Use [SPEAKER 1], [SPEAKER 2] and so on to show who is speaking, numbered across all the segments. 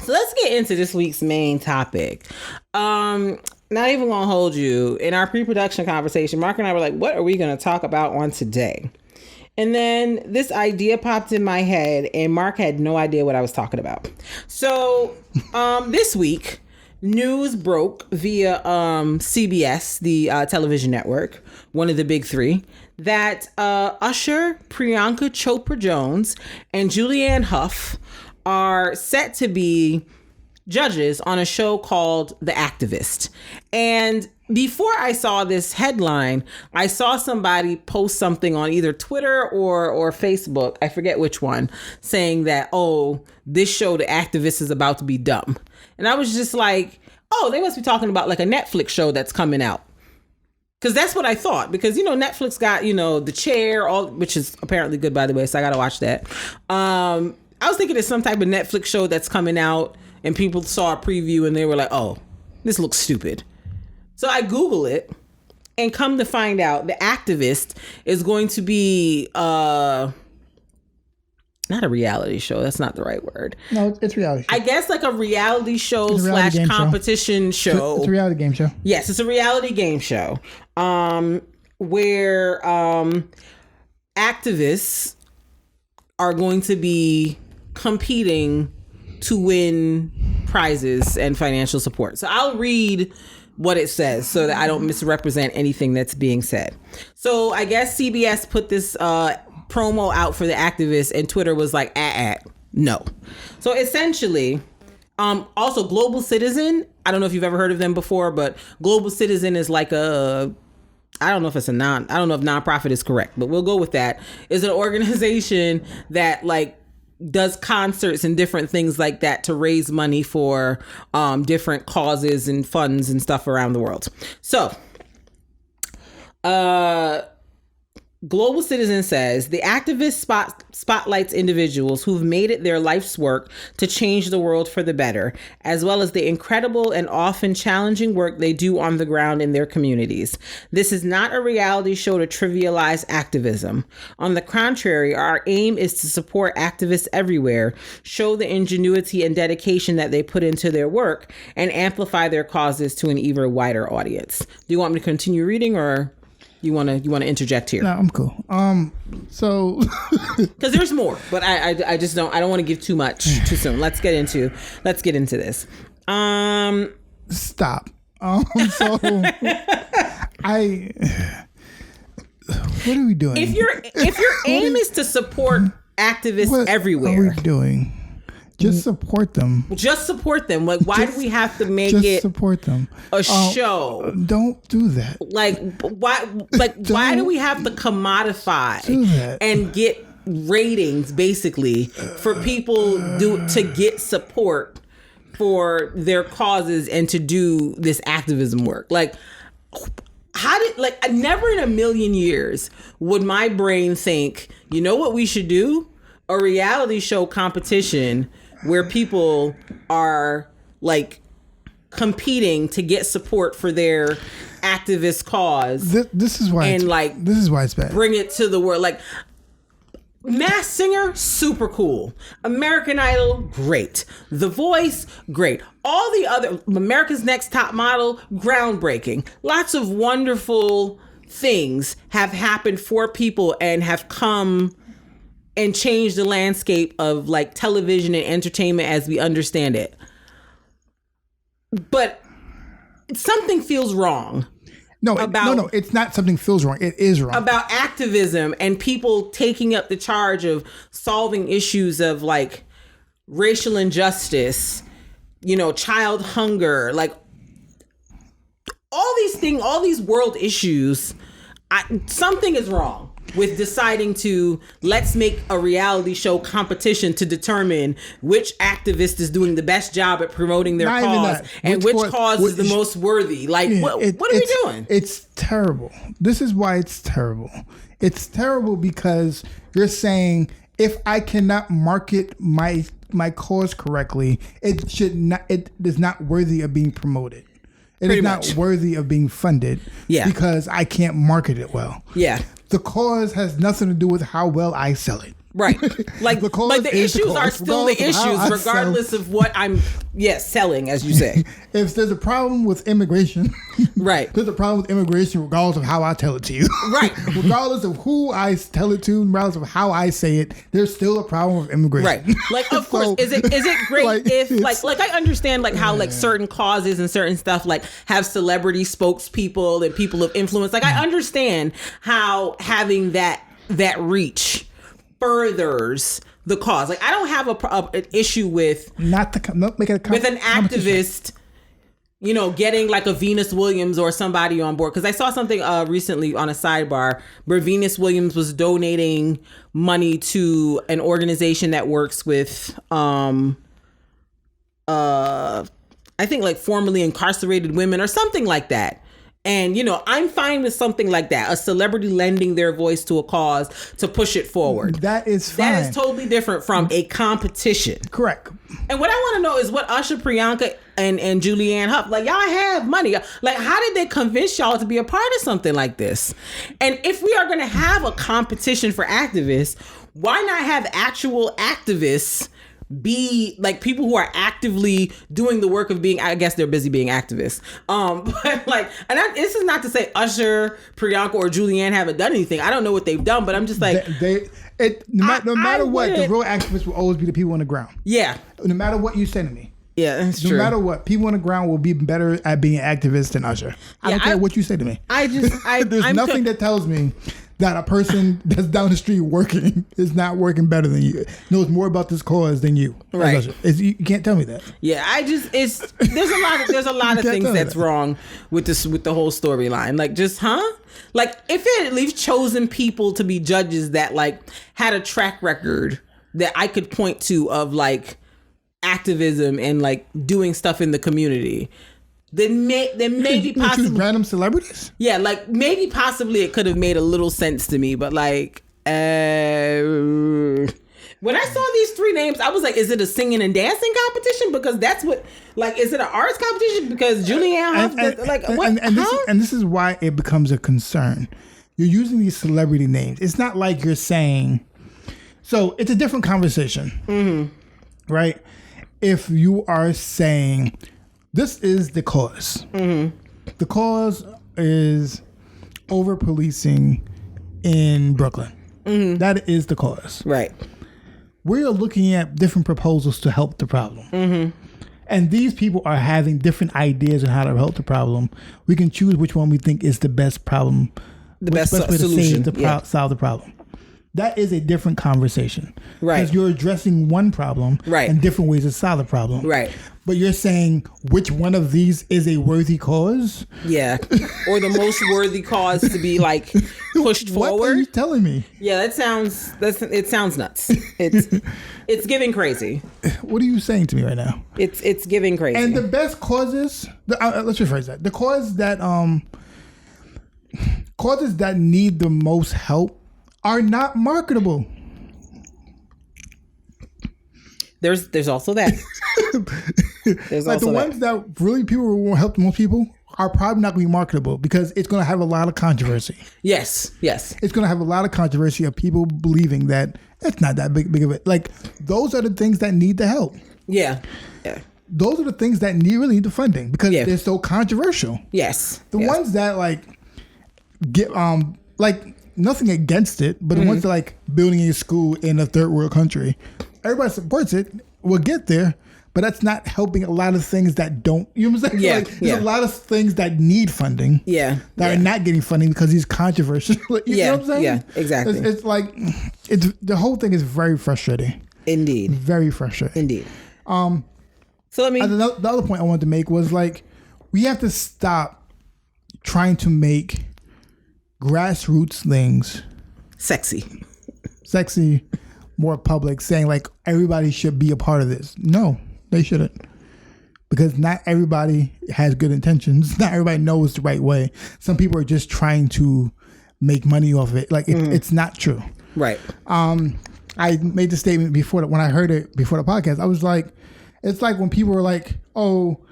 [SPEAKER 1] So let's get into this week's main topic. Not even gonna hold you. In our pre-production conversation, Mark and I were like, what are we gonna talk about on today? And then this idea popped in my head, and Mark had no idea what I was talking about. So this week, news broke via CBS, the television network, one of the big three, that Usher, Priyanka Chopra Jones, and Julianne Hough are set to be judges on a show called The Activist. And before I saw this headline, I saw somebody post something on either Twitter or Facebook, I forget which one, saying that, oh, this show, The Activist, is about to be dumb. And I was just like, oh, they must be talking about like a Netflix show that's coming out. Because that's what I thought. Because, you know, Netflix got, you know, The Chair, which is apparently good, by the way, so I got to watch that. I was thinking it's some type of Netflix show that's coming out, and people saw a preview and they were like, oh, this looks stupid. So I Google it, and come to find out, The Activist is going to be not a reality show. That's not the right word.
[SPEAKER 2] No, it's reality show.
[SPEAKER 1] I guess like a reality show slash competition show.
[SPEAKER 2] It's a reality game show.
[SPEAKER 1] Yes, it's a reality game show where activists are going to be competing to win prizes and financial support. So I'll read what it says so that I don't misrepresent anything that's being said. So I guess CBS put this promo out for The Activist, and Twitter was like, no. So essentially, also Global Citizen, I don't know if you've ever heard of them before, but Global Citizen is like I don't know if nonprofit is correct, but we'll go with that. Is an organization that like does concerts and different things like that to raise money for different causes and funds and stuff around the world. So, Global Citizen says the activist spotlights individuals who've made it their life's work to change the world for the better, as well as the incredible and often challenging work they do on the ground in their communities. This is not a reality show to trivialize activism. On the contrary, our aim is to support activists everywhere, show the ingenuity and dedication that they put into their work, and amplify their causes to an even wider audience. Do you want me to continue reading, or you want to interject here?
[SPEAKER 2] No, I'm cool. So
[SPEAKER 1] because there's more, but I don't want to give too much too soon. Let's get into this.
[SPEAKER 2] Stop. So what are we doing?
[SPEAKER 1] If your aim is to support activists everywhere,
[SPEAKER 2] what are we doing? Just support them.
[SPEAKER 1] Like, why do we have to make it
[SPEAKER 2] support them
[SPEAKER 1] a show?
[SPEAKER 2] Don't do that.
[SPEAKER 1] Like, why? Like, why do we have to commodify and get ratings basically for people to get support for their causes and to do this activism work? Like, never in a million years would my brain think, you know what we should do? A reality show competition where people are like competing to get support for their activist cause.
[SPEAKER 2] This is why it's bad. Bring it to the world.
[SPEAKER 1] Like, Masked Singer, super cool. American Idol, great. The Voice, great. All the other, America's Next Top Model, groundbreaking. Lots of wonderful things have happened for people and have come and change the landscape of like television and entertainment as we understand it. But something feels wrong.
[SPEAKER 2] No, it's not something feels wrong. It is wrong.
[SPEAKER 1] About activism and people taking up the charge of solving issues of like racial injustice, child hunger, like all these world issues. Something is wrong with deciding to let's make a reality show competition to determine which activist is doing the best job at promoting their cause and which cause is the most worthy. Like, what are we doing?
[SPEAKER 2] It's terrible. This is why it's terrible. It's terrible because you're saying if I cannot market my cause correctly, it is not worthy of being promoted. It is not worthy of being funded because I can't market it well.
[SPEAKER 1] Yeah.
[SPEAKER 2] The cause has nothing to do with how well I sell it.
[SPEAKER 1] Right. Like the issues are still the issues, regardless of what I'm selling, as you say.
[SPEAKER 2] If there's a problem with immigration,
[SPEAKER 1] right.
[SPEAKER 2] There's a problem with immigration regardless of how I tell it to you.
[SPEAKER 1] Right.
[SPEAKER 2] Regardless of who I tell it to, regardless of how I say it, there's still a problem with immigration.
[SPEAKER 1] Right. Like, of course, is it great if like I understand like how like certain causes and certain stuff like have celebrity spokespeople and people of influence. Like I understand how having that reach furthers the cause. Like I don't have an issue with
[SPEAKER 2] not make it
[SPEAKER 1] with an activist, getting like a Venus Williams or somebody on board. Because I saw something recently on a sidebar where Venus Williams was donating money to an organization that works with I think like formerly incarcerated women or something like that. And, I'm fine with something like that. A celebrity lending their voice to a cause to push it forward.
[SPEAKER 2] That is fine.
[SPEAKER 1] That is totally different from a competition.
[SPEAKER 2] Correct.
[SPEAKER 1] And what I want to know is what Usher, Priyanka, and Julianne Hough, like, y'all have money. Like, how did they convince y'all to be a part of something like this? And if we are going to have a competition for activists, why not have actual activists be like people who are actively doing the work of being, I guess they're busy being activists. But like, this is not to say Usher, Priyanka, or Julianne haven't done anything. I don't know what they've done, but I'm just like,
[SPEAKER 2] no matter what, the real activists will always be the people on the ground.
[SPEAKER 1] Yeah.
[SPEAKER 2] No matter what you say to me.
[SPEAKER 1] Yeah, that's true.
[SPEAKER 2] No matter what, people on the ground will be better at being activists than Usher. I don't care what you say to me. There's nothing that tells me that a person that's down the street working is not working better than you, knows more about this cause than you.
[SPEAKER 1] Right.
[SPEAKER 2] You can't tell me that.
[SPEAKER 1] Yeah, there's a lot of things that's wrong with the whole storyline. Like, just like if they had at least chosen people to be judges that like had a track record that I could point to of like activism and like doing stuff in the community. Then maybe possibly
[SPEAKER 2] random celebrities.
[SPEAKER 1] Yeah, like maybe possibly it could have made a little sense to me, but like when I saw these three names, I was like, is it a singing and dancing competition? Because that's what, like, is it an arts competition? Because Julianne Hough,
[SPEAKER 2] this is why it becomes a concern. You're using these celebrity names. It's not like you're saying. So it's a different conversation, right? If you are saying, this is the cause. The cause is over-policing in Brooklyn. That is the cause.
[SPEAKER 1] Right.
[SPEAKER 2] We are looking at different proposals to help the problem. And these people are having different ideas on how to help the problem. We can choose which one we think is the best problem.
[SPEAKER 1] The best way solution.
[SPEAKER 2] To solve the problem. That is a different conversation.
[SPEAKER 1] Right.
[SPEAKER 2] Because you're addressing one problem and different ways to solve the problem.
[SPEAKER 1] Right.
[SPEAKER 2] But you're saying which one of these is a worthy cause?
[SPEAKER 1] Yeah. Or the most worthy cause to be like pushed forward.
[SPEAKER 2] What are you telling me?
[SPEAKER 1] Yeah, it sounds nuts. It's giving crazy.
[SPEAKER 2] What are you saying to me right now?
[SPEAKER 1] It's giving crazy.
[SPEAKER 2] And the best causes, let's rephrase that. The causes that need the most help are not marketable.
[SPEAKER 1] There's also that. There's
[SPEAKER 2] like
[SPEAKER 1] also
[SPEAKER 2] the ones that really people will help the most people are probably not going to be marketable because it's going to have a lot of controversy.
[SPEAKER 1] Yes.
[SPEAKER 2] It's going to have a lot of controversy of people believing that it's not that big of it. Like those are the things that need the help.
[SPEAKER 1] Yeah.
[SPEAKER 2] Those are the things that really need the funding because they're so controversial.
[SPEAKER 1] Yes.
[SPEAKER 2] The ones that like get like nothing against it, but the ones that like building a school in a third world country, everybody supports it. We'll get there, but that's not helping a lot of things that don't. You know what I'm saying?
[SPEAKER 1] Yeah,
[SPEAKER 2] like, there's a lot of things that need funding.
[SPEAKER 1] Yeah,
[SPEAKER 2] that are not getting funding because he's controversial. You know what I'm saying?
[SPEAKER 1] Yeah, exactly.
[SPEAKER 2] It's like the whole thing is very frustrating.
[SPEAKER 1] Indeed,
[SPEAKER 2] very frustrating.
[SPEAKER 1] Indeed. So let me.
[SPEAKER 2] The other point I wanted to make was like we have to stop trying to make grassroots things sexy, more public, saying like everybody should be a part of this. No, they shouldn't. Because not everybody has good intentions. Not everybody knows the right way. Some people are just trying to make money off of it. Like it's not true.
[SPEAKER 1] Right.
[SPEAKER 2] I made the statement before when I heard it before the podcast. I was like, it's like when people were like, oh,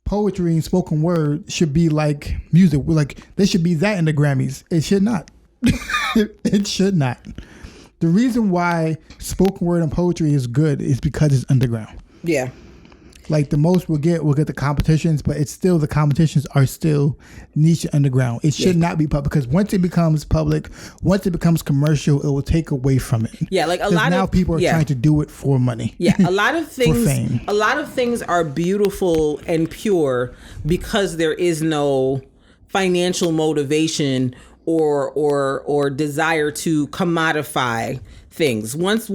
[SPEAKER 2] poetry and spoken word should be like music. We're like, there should be that in the Grammys. It should not. It should not. the reason why spoken word and poetry is good is because it's underground.
[SPEAKER 1] Yeah.
[SPEAKER 2] Like the most we'll get the competitions, but it's still, the competitions are still niche underground. It should not be public, because once it becomes public, once it becomes commercial, it will take away from it.
[SPEAKER 1] Yeah, like a lot
[SPEAKER 2] now
[SPEAKER 1] of
[SPEAKER 2] people are trying to do it for money.
[SPEAKER 1] Yeah, a lot of things.
[SPEAKER 2] For fame.
[SPEAKER 1] A lot of things are beautiful and pure because there is no financial motivation or desire to commodify things. Once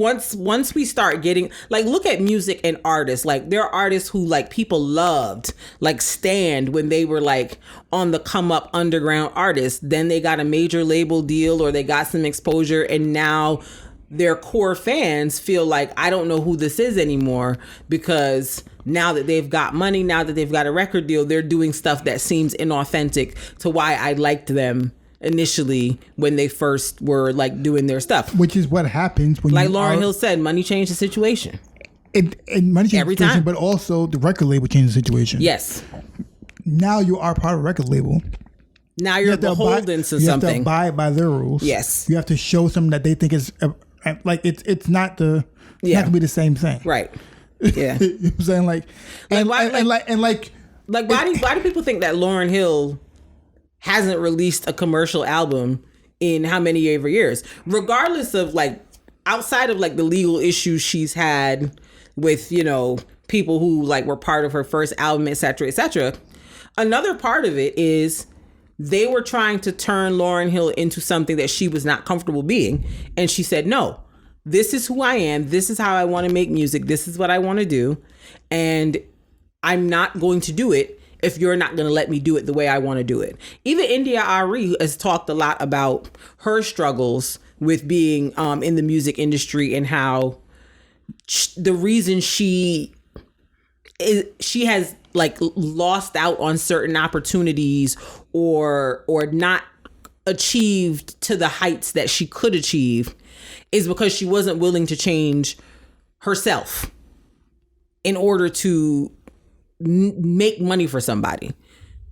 [SPEAKER 1] we start getting, like, look at music and artists. Like, there are artists who, like, people loved, like Stand, when they were like on the come up underground artists. Then they got a major label deal or they got some exposure, and now their core fans feel like, I don't know who this is anymore, because now that they've got money, now that they've got a record deal, they're doing stuff that seems inauthentic to why I liked them initially when they first were like doing their stuff.
[SPEAKER 2] Which is what happens when,
[SPEAKER 1] like Lauryn Hill said, money changed the situation.
[SPEAKER 2] And money changed
[SPEAKER 1] Every
[SPEAKER 2] the situation,
[SPEAKER 1] time.
[SPEAKER 2] but also the record label changed the situation.
[SPEAKER 1] Yes.
[SPEAKER 2] Now you are part of a record label.
[SPEAKER 1] Now you're beholden to something.
[SPEAKER 2] You have to abide by their rules.
[SPEAKER 1] Yes.
[SPEAKER 2] You have to show something that they think is like it's not the it's not gonna be the same thing.
[SPEAKER 1] Right. Yeah.
[SPEAKER 2] You know what I'm saying? Like
[SPEAKER 1] why do people think that Lauryn Hill hasn't released a commercial album in how many years, regardless of, like, outside of like the legal issues she's had with, you know, people who like were part of her first album, etc., etc. Another part of it is they were trying to turn Lauryn Hill into something that she was not comfortable being, and she said, no, this is who I am, this is how I want to make music, this is what I want to do, and I'm not going to do it if you're not going to let me do it the way I want to do it. Even India Arie has talked a lot about her struggles with being in the music industry, and how the reason she has like lost out on certain opportunities or not achieved to the heights that she could achieve is because she wasn't willing to change herself in order to make money for somebody.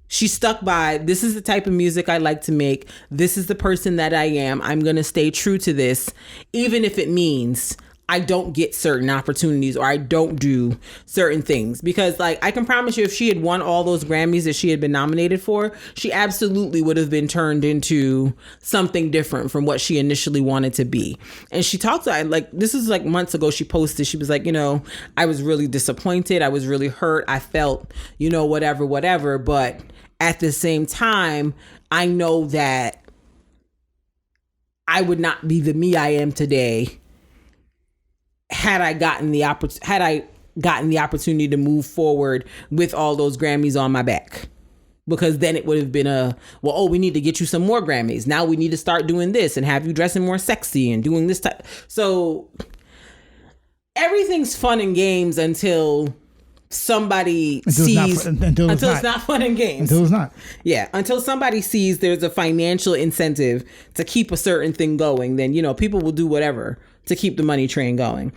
[SPEAKER 1] She stuck by, this is the type of music I like to make, this is the person that I am, I'm gonna stay true to this, even if it means I don't get certain opportunities or I don't do certain things. Because, like, I can promise you, if she had won all those Grammys that she had been nominated for, she absolutely would have been turned into something different from what she initially wanted to be. And she talked to, like, this is like months ago, she posted, she was like, you know, I was really disappointed, I was really hurt, I felt, you know, whatever, but at the same time, I know that I would not be the me I am today had I gotten the opportunity to move forward with all those Grammys on my back. Because then it would have been we need to get you some more Grammys. Now we need to start doing this and have you dressing more sexy and doing this type. So everything's fun and games until somebody sees until it's not fun and games.
[SPEAKER 2] Until it's not.
[SPEAKER 1] Yeah, until somebody sees there's a financial incentive to keep a certain thing going, then, you know, people will do whatever to keep the money train going.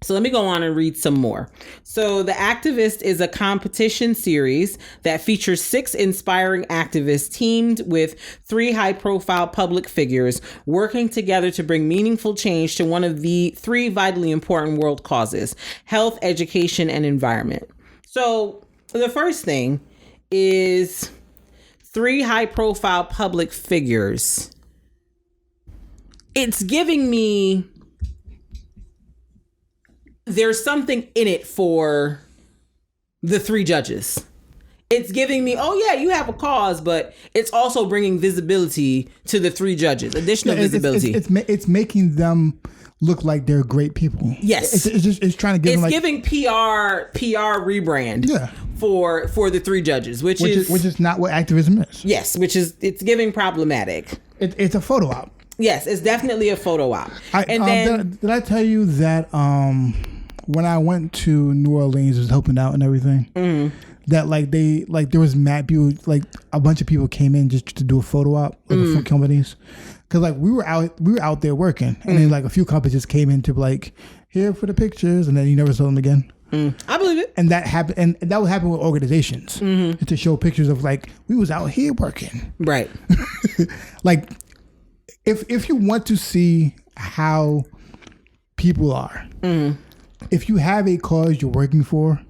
[SPEAKER 1] So let me go on and read some more. So The Activist is a competition series that features 6 inspiring activists teamed with 3 high-profile public figures working together to bring meaningful change to one of the 3 vitally important world causes: health, education, and environment. So the first thing is 3 high-profile public figures. It's giving me, there's something in it for the 3 judges. It's giving me, oh yeah, you have a cause, but it's also bringing visibility to the 3 judges, additional visibility.
[SPEAKER 2] It's making them look like they're great people.
[SPEAKER 1] Yes,
[SPEAKER 2] it's trying to give them, like,
[SPEAKER 1] giving PR rebrand.
[SPEAKER 2] Yeah.
[SPEAKER 1] For the 3 judges, which is
[SPEAKER 2] not what activism is.
[SPEAKER 1] Yes, it's giving problematic.
[SPEAKER 2] It's a photo op.
[SPEAKER 1] Yes, it's definitely a photo op.
[SPEAKER 2] Did I tell you that when I went to New Orleans, was helping out and everything, that there was mad people, like a bunch of people came in just to do a photo op with the front companies, because like we were out there working, and then like a few companies just came in to be like, here for the pictures, and then you never saw them again.
[SPEAKER 1] I believe it.
[SPEAKER 2] And that happened, and that would happen with organizations, to show pictures of like, we was out here working,
[SPEAKER 1] right?
[SPEAKER 2] Like, if you want to see how people are. If you have a cause you're working for,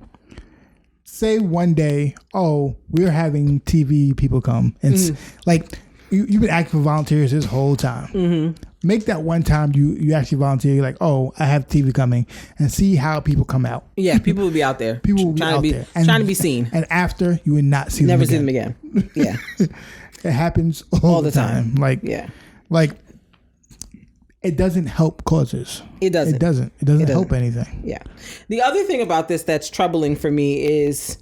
[SPEAKER 2] say one day, oh, we're having TV people come. And like, you've been acting for volunteers this whole time. Make that one time you actually volunteer. You're like, oh, I have TV coming, and see how people come out.
[SPEAKER 1] Yeah, people will be out there.
[SPEAKER 2] People will be out there.
[SPEAKER 1] Trying to be seen.
[SPEAKER 2] And after, you would not see
[SPEAKER 1] Never
[SPEAKER 2] them
[SPEAKER 1] see
[SPEAKER 2] again.
[SPEAKER 1] them again. Yeah.
[SPEAKER 2] It happens all the time. Like,
[SPEAKER 1] yeah.
[SPEAKER 2] Like, it doesn't help causes.
[SPEAKER 1] It doesn't.
[SPEAKER 2] It doesn't help anything.
[SPEAKER 1] Yeah. The other thing about this that's troubling for me is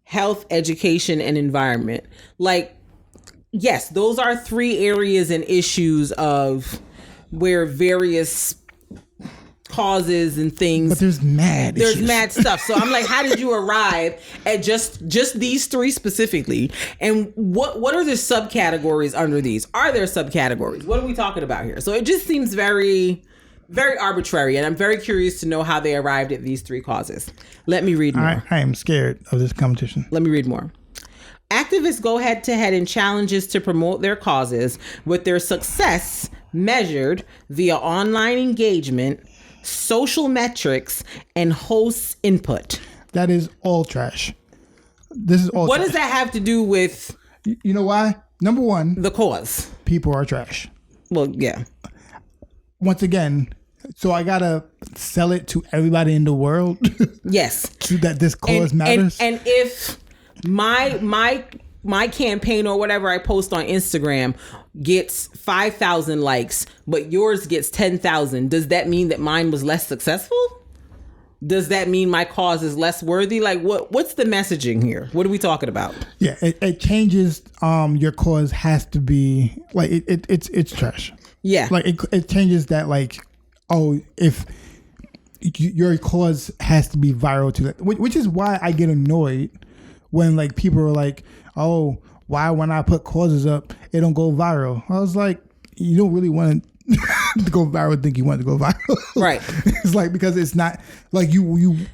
[SPEAKER 1] health, education, and environment. Like, yes, those are three areas and issues of where various causes and things.
[SPEAKER 2] But there's mad
[SPEAKER 1] stuff. So I'm like, how did you arrive at just these three specifically? And what are the subcategories under these? Are there subcategories? What are we talking about here? So it just seems very, very arbitrary. And I'm very curious to know how they arrived at these three causes. Let me read more.
[SPEAKER 2] I am scared of this competition.
[SPEAKER 1] Let me read more. Activists go head to head in challenges to promote their causes, with their success measured via online engagement, social metrics, and host input.
[SPEAKER 2] That is all trash. This is all
[SPEAKER 1] What
[SPEAKER 2] trash.
[SPEAKER 1] does that have to do with
[SPEAKER 2] You know why? Number one,
[SPEAKER 1] the cause?
[SPEAKER 2] people are trash.
[SPEAKER 1] Well, yeah.
[SPEAKER 2] Once again, so I gotta sell it to everybody in the world.
[SPEAKER 1] Yes.
[SPEAKER 2] That this cause matters.
[SPEAKER 1] And if my campaign or whatever I post on Instagram gets 5,000 likes, but yours gets 10,000, does that mean that mine was less successful? Does that mean my cause is less worthy? Like, what's the messaging here? What are we talking about?
[SPEAKER 2] Yeah, it changes. Your cause has to be like it's trash.
[SPEAKER 1] Yeah,
[SPEAKER 2] like it changes that, like, oh, if your cause has to be viral to that, which is why I get annoyed when like people are like, oh, why when I put causes up it don't go viral? I was like, you don't really want to go viral. Think you want to go viral,
[SPEAKER 1] right?
[SPEAKER 2] It's like, because it's not like you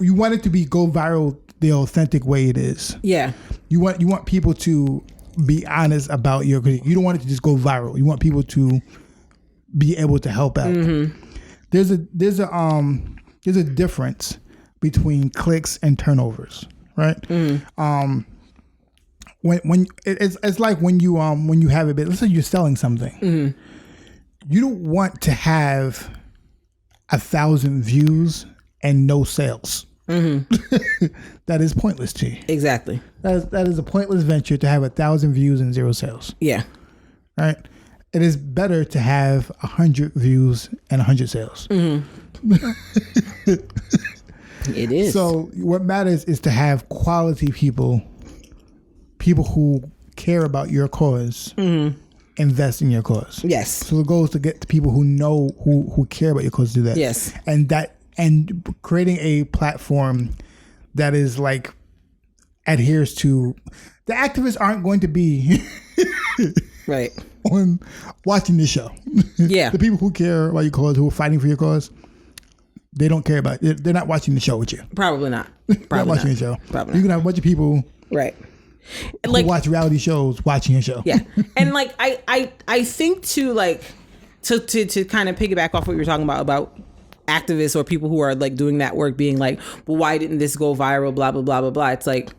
[SPEAKER 2] want it to be go viral the authentic way it is.
[SPEAKER 1] Yeah, you
[SPEAKER 2] want people to be honest about you don't want it to just go viral. You want people to be able to help out. There's a difference between clicks and turnovers, right? When it's like when you have a bit, let's say you're selling something, you don't want to have 1,000 views and no sales. That is pointless to you.
[SPEAKER 1] Exactly.
[SPEAKER 2] That is a pointless venture to have 1,000 views and 0 sales.
[SPEAKER 1] Yeah.
[SPEAKER 2] Right. It is better to have 100 views and 100 sales.
[SPEAKER 1] It is.
[SPEAKER 2] So what matters is to have quality people who care about your cause, invest in your cause.
[SPEAKER 1] Yes.
[SPEAKER 2] So the goal is to get the people who know who care about your cause to do that.
[SPEAKER 1] Yes.
[SPEAKER 2] And creating a platform that is like adheres to the activists aren't going to be
[SPEAKER 1] right
[SPEAKER 2] on watching this show.
[SPEAKER 1] Yeah.
[SPEAKER 2] The people who care about your cause, who are fighting for your cause, they don't care about it. They're not watching the show with you.
[SPEAKER 1] Probably not.
[SPEAKER 2] Not watching the show.
[SPEAKER 1] Probably
[SPEAKER 2] You
[SPEAKER 1] not.
[SPEAKER 2] can have a bunch of people
[SPEAKER 1] right
[SPEAKER 2] who watch reality shows watching your show.
[SPEAKER 1] Yeah. And like I think to like to kind of piggyback off what you were talking about activists or people who are like doing that work being like, well, why didn't this go viral, blah blah blah blah blah. It's like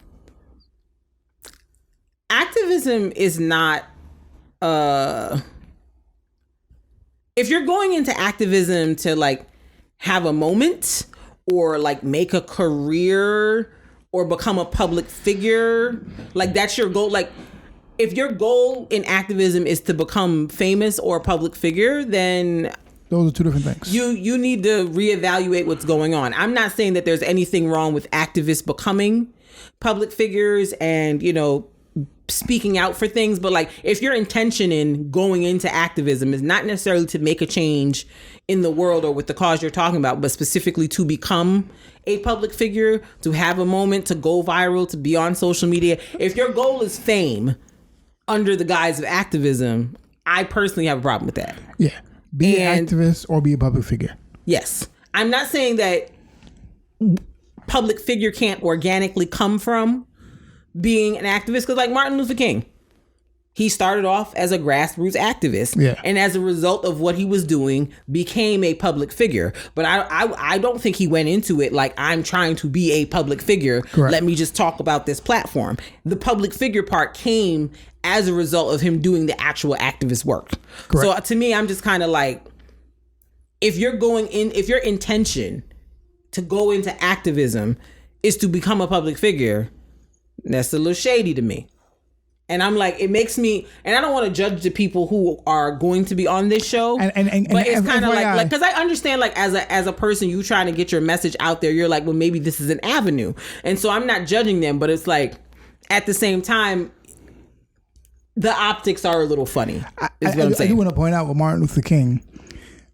[SPEAKER 1] activism is not if you're going into activism to like have a moment or like make a career or become a public figure, like that's your goal. Like if your goal in activism is to become famous or a public figure, then
[SPEAKER 2] those are two different things.
[SPEAKER 1] You need to reevaluate what's going on. I'm not saying that there's anything wrong with activists becoming public figures and, you know, speaking out for things, but like if your intention in going into activism is not necessarily to make a change in the world or with the cause you're talking about, but specifically to become a public figure, to have a moment, to go viral, to be on social media, if your goal is fame under the guise of activism, I personally have a problem with that.
[SPEAKER 2] Yeah. Be an activist or be a public figure.
[SPEAKER 1] Yes. I'm not saying that public figure can't organically come from being an activist, because like Martin Luther King, He started off as a grassroots activist, and as a result of what he was doing, became a public figure. But I don't think he went into it like, I'm trying to be a public figure. Correct. Let me just talk about this platform. The public figure part came as a result of him doing the actual activist work. Correct. So to me, I'm just kind of like, if your intention to go into activism is to become a public figure, that's a little shady to me. And I'm like, it makes me, and I don't want to judge the people who are going to be on this show, but it's kind of like, because I understand, like, as a person, you trying to get your message out there, you're like, well, maybe this is an avenue. And so I'm not judging them, but it's like, at the same time, the optics are a little funny, is what I'm saying.
[SPEAKER 2] I do want to point out with Martin Luther King,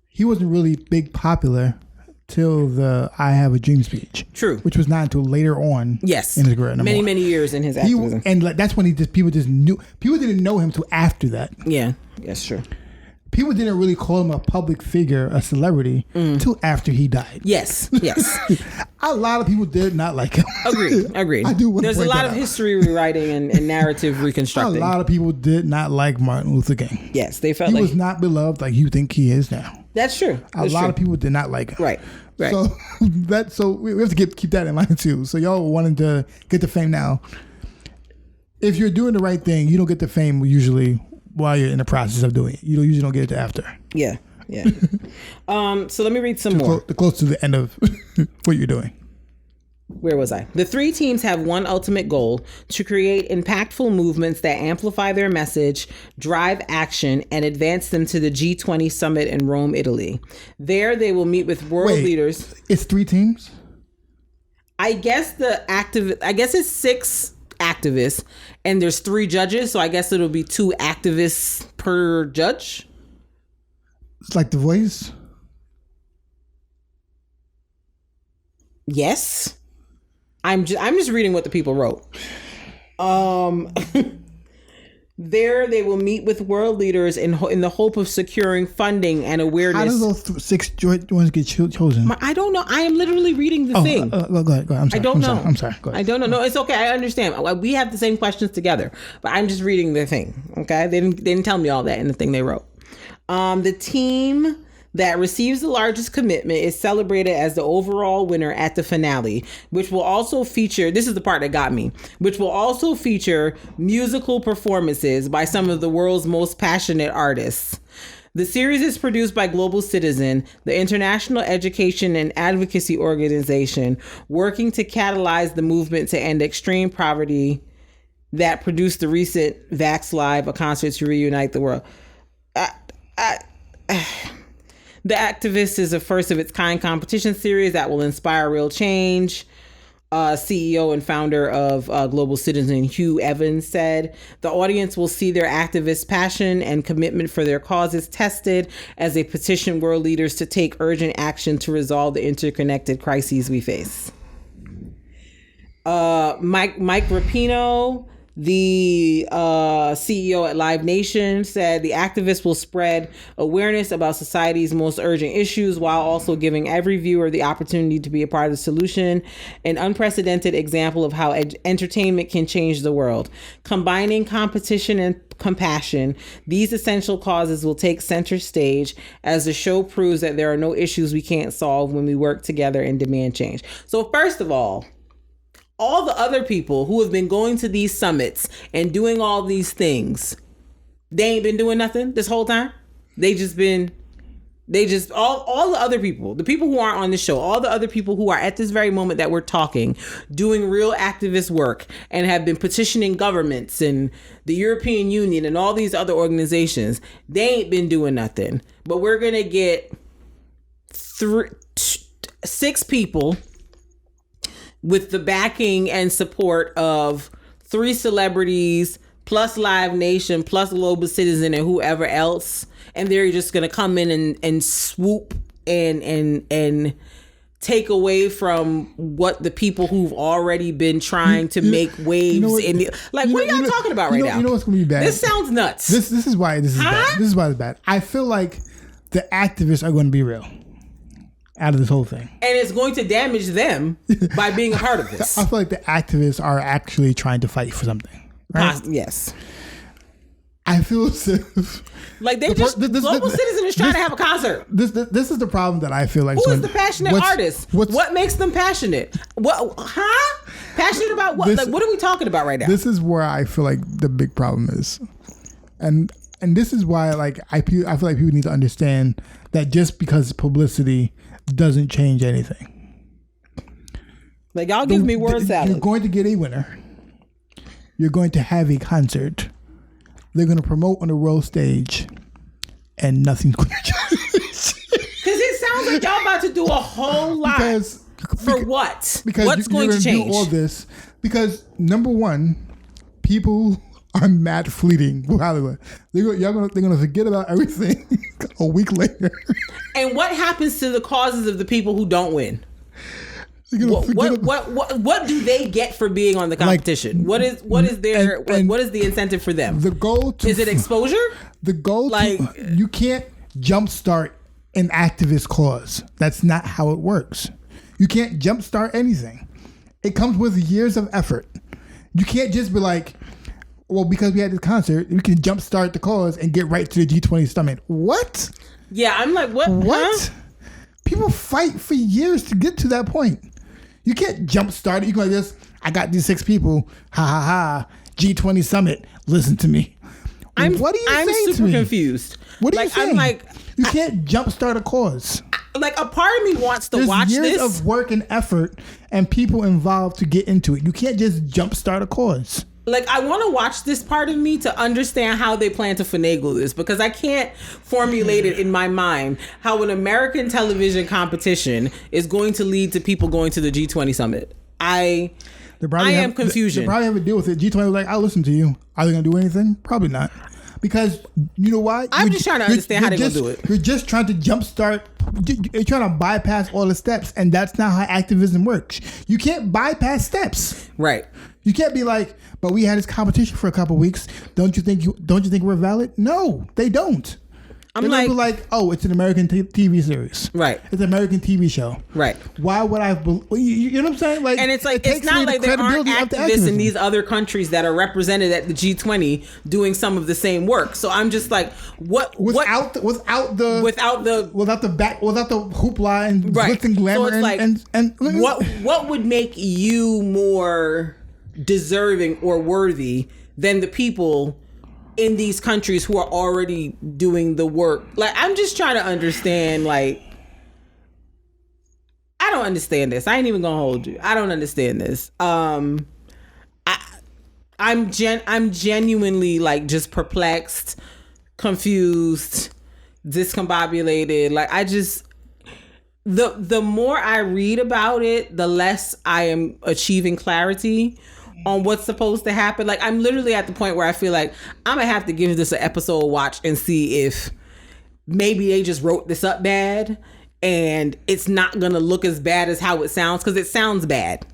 [SPEAKER 2] he wasn't really big popular till the I Have a Dream speech.
[SPEAKER 1] True.
[SPEAKER 2] Which was not until later on in his career.
[SPEAKER 1] Many years in his activism.
[SPEAKER 2] And that's when people didn't know him till after that.
[SPEAKER 1] Yeah, that's true.
[SPEAKER 2] People didn't really call him a public figure, a celebrity, till after he died.
[SPEAKER 1] Yes.
[SPEAKER 2] A lot of people did not like him.
[SPEAKER 1] Agreed.
[SPEAKER 2] I do want
[SPEAKER 1] There's
[SPEAKER 2] to point
[SPEAKER 1] a lot of history rewriting and narrative reconstructing.
[SPEAKER 2] A lot of people did not like Martin Luther King.
[SPEAKER 1] Yes, they felt
[SPEAKER 2] he was not beloved like you think he is now.
[SPEAKER 1] That's true.
[SPEAKER 2] A lot of people did not like him.
[SPEAKER 1] Right.
[SPEAKER 2] So we have to keep that in mind too. So y'all wanting to get the fame now. If you're doing the right thing, you don't get the fame usually while you're in the process of doing it. You usually don't get it till after.
[SPEAKER 1] Yeah. So let me read some more.
[SPEAKER 2] Close to the end of what you're doing.
[SPEAKER 1] Where was I? The three teams have one ultimate goal: to create impactful movements that amplify their message, drive action, and advance them to the G20 summit in Rome, Italy. There, they will meet with world leaders.
[SPEAKER 2] It's 3 teams?
[SPEAKER 1] I guess it's 6 activists, and there's 3 judges, so I guess it'll be 2 activists per judge.
[SPEAKER 2] It's like The Voice?
[SPEAKER 1] Yes. I'm just reading what the people wrote. There, they will meet with world leaders in the hope of securing funding and awareness.
[SPEAKER 2] How do those 6 ones get chosen?
[SPEAKER 1] I don't know. I am literally reading the thing.
[SPEAKER 2] Go ahead. I'm sorry.
[SPEAKER 1] I don't know.
[SPEAKER 2] I'm sorry. Go ahead.
[SPEAKER 1] I don't know. No, it's okay. I understand. We have the same questions together, but I'm just reading the thing. Okay, they didn't tell me all that in the thing they wrote. The team that receives the largest commitment is celebrated as the overall winner at the finale, which will also feature, this is the part that got me, which will also feature musical performances by some of the world's most passionate artists. The series is produced by Global Citizen, the international education and advocacy organization working to catalyze the movement to end extreme poverty that produced the recent Vax Live, a concert to reunite the world. The Activist is a first of its kind competition series that will inspire real change. CEO and founder of Global Citizen, Hugh Evans, said the audience will see their activist passion and commitment for their causes tested as they petition world leaders to take urgent action to resolve the interconnected crises we face. Mike Rapino, the CEO at Live Nation, said the activists will spread awareness about society's most urgent issues while also giving every viewer the opportunity to be a part of the solution. An unprecedented example of how entertainment can change the world. Combining competition and compassion, these essential causes will take center stage as the show proves that there are no issues we can't solve when we work together and demand change. So first of all the other people who have been going to these summits and doing all these things, they ain't been doing nothing this whole time. All the other people, the people who aren't on the show, all the other people who are at this very moment that we're talking, doing real activist work and have been petitioning governments and the European Union and all these other organizations, they ain't been doing nothing. But we're going to get 6 people with the backing and support of 3 celebrities, plus Live Nation, plus Global Citizen, and whoever else. And they're just going to come in and swoop and take away from what the people who've already been trying to make waves. What are y'all talking about right now?
[SPEAKER 2] You know what's going to be bad?
[SPEAKER 1] This sounds nuts.
[SPEAKER 2] This is why this is bad. This is why it's bad. I feel like the activists are going to be real out of this whole thing.
[SPEAKER 1] And it's going to damage them by being a part of this.
[SPEAKER 2] I feel like the activists are actually trying to fight for something. Right?
[SPEAKER 1] Yes.
[SPEAKER 2] I feel like the activists are actually trying to fight for something. I feel like the activists are actually trying to fight for something. I feel like the activists are actually trying to fight for something. Right? I feel like the activists are actually trying to fight for something. I feel as if
[SPEAKER 1] like they global citizen is trying to have a concert.
[SPEAKER 2] This is the problem that I feel like.
[SPEAKER 1] Who is the passionate artist? What makes them passionate? What? Passionate about what? Like, what are we talking about right now?
[SPEAKER 2] This is where I feel like the big problem is, and this is why like I feel like people need to understand that just because publicity doesn't change anything.
[SPEAKER 1] Like, y'all give me word salad.
[SPEAKER 2] You're going to get a winner. You're going to have a concert. They're going to promote on the world stage, and nothing's going to change.
[SPEAKER 1] Because it sounds like y'all about to do a whole lot. For what?
[SPEAKER 2] Because
[SPEAKER 1] what's going to change?
[SPEAKER 2] Do all this because number one, people are mad fleeting with Hollywood. They're gonna forget about everything a week later.
[SPEAKER 1] And what happens to the causes of the people who don't win? What do they get for being on the competition? What is the incentive for them?
[SPEAKER 2] The goal is it
[SPEAKER 1] exposure?
[SPEAKER 2] The goal you can't jumpstart an activist cause. That's not how it works. You can't jumpstart anything. It comes with years of effort. You can't just be like, well, because we had this concert, we can jumpstart the cause and get right to the G20 summit. What?
[SPEAKER 1] Yeah, I'm like, what?
[SPEAKER 2] What?
[SPEAKER 1] Huh?
[SPEAKER 2] People fight for years to get to that point. You can't jumpstart it. You go like this. I got these 6 people. Ha ha ha. G20 summit. Listen to me. What are you saying to me?
[SPEAKER 1] I'm super confused.
[SPEAKER 2] What are you saying?
[SPEAKER 1] I'm like,
[SPEAKER 2] you can't jumpstart a cause.
[SPEAKER 1] Like, a part of me wants to watch this.
[SPEAKER 2] There's years of work and effort and people involved to get into it. You can't just jumpstart a cause.
[SPEAKER 1] Like, I want to watch this part of me to understand how they plan to finagle this, because I can't formulate it in my mind how an American television competition is going to lead to people going to the G20 summit. I am confusion.
[SPEAKER 2] They probably have a deal with it. G20 was like, I'll listen to you. Are they going to do anything? Probably not. Because you know why?
[SPEAKER 1] I'm just trying to understand how they're going to do it.
[SPEAKER 2] You're just trying to jumpstart. You're trying to bypass all the steps, and that's not how activism works. You can't bypass steps.
[SPEAKER 1] Right.
[SPEAKER 2] You can't be like, but we had this competition for a couple of weeks. Don't you think we're valid? No, they don't. They're like, oh, it's an American TV series.
[SPEAKER 1] Right.
[SPEAKER 2] It's an American TV show.
[SPEAKER 1] Right.
[SPEAKER 2] Why would I? You know what I'm saying? Like,
[SPEAKER 1] and it's like, it's not like there aren't activists in these other countries that are represented at the G20 doing some of the same work. So I'm just like, without the hoopla and glitz and glamour. So it's and what would make you more deserving or worthy than the people in these countries who are already doing the work? Like, I'm just trying to understand. Like, I don't understand this. I ain't even gonna hold you. I don't understand this. I'm genuinely like just perplexed, confused, discombobulated. Like, I just, the more I read about it, the less I am achieving clarity on what's supposed to happen. Like, I'm literally at the point where I feel like I'm gonna have to give this an episode watch and see if maybe they just wrote this up bad and it's not gonna look as bad as how it sounds, because it sounds bad.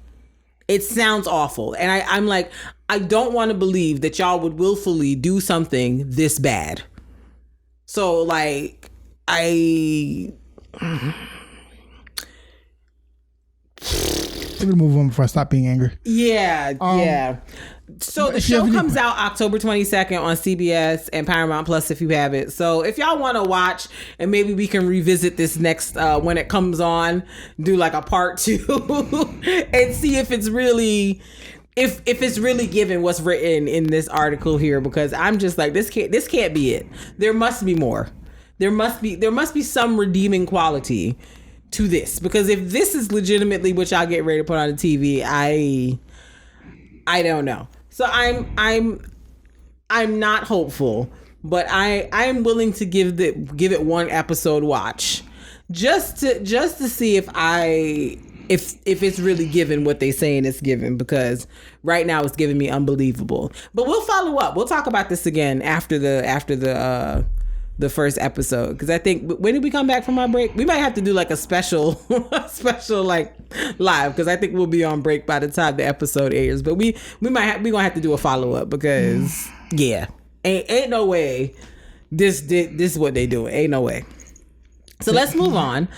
[SPEAKER 1] It sounds awful. And I'm like, I don't want to believe that y'all would willfully do something this bad. So like,
[SPEAKER 2] I'm gonna move on before I stop being angry.
[SPEAKER 1] Yeah. So the show comes out October 22nd on CBS and Paramount Plus if you have it. So if y'all want to watch, and maybe we can revisit this next when it comes on, do like a part 2 and see if it's really if it's really given what's written in this article here, because I'm just like, this can't be it. There must be more. There must be some redeeming quality to this, because if this is legitimately what y'all get ready to put on the TV, I don't know. So I'm not hopeful, but I am willing to give it one episode watch just to see if it's really given what they saying it's given, because right now it's giving me unbelievable. But we'll follow up. We'll talk about this again after the first episode, because I think, when did we come back from our break? We might have to do like a special like live, because I think we'll be on break by the time the episode airs. But we gonna have to do a follow up, because ain't no way this is what they doing. Ain't no way. So let's move on.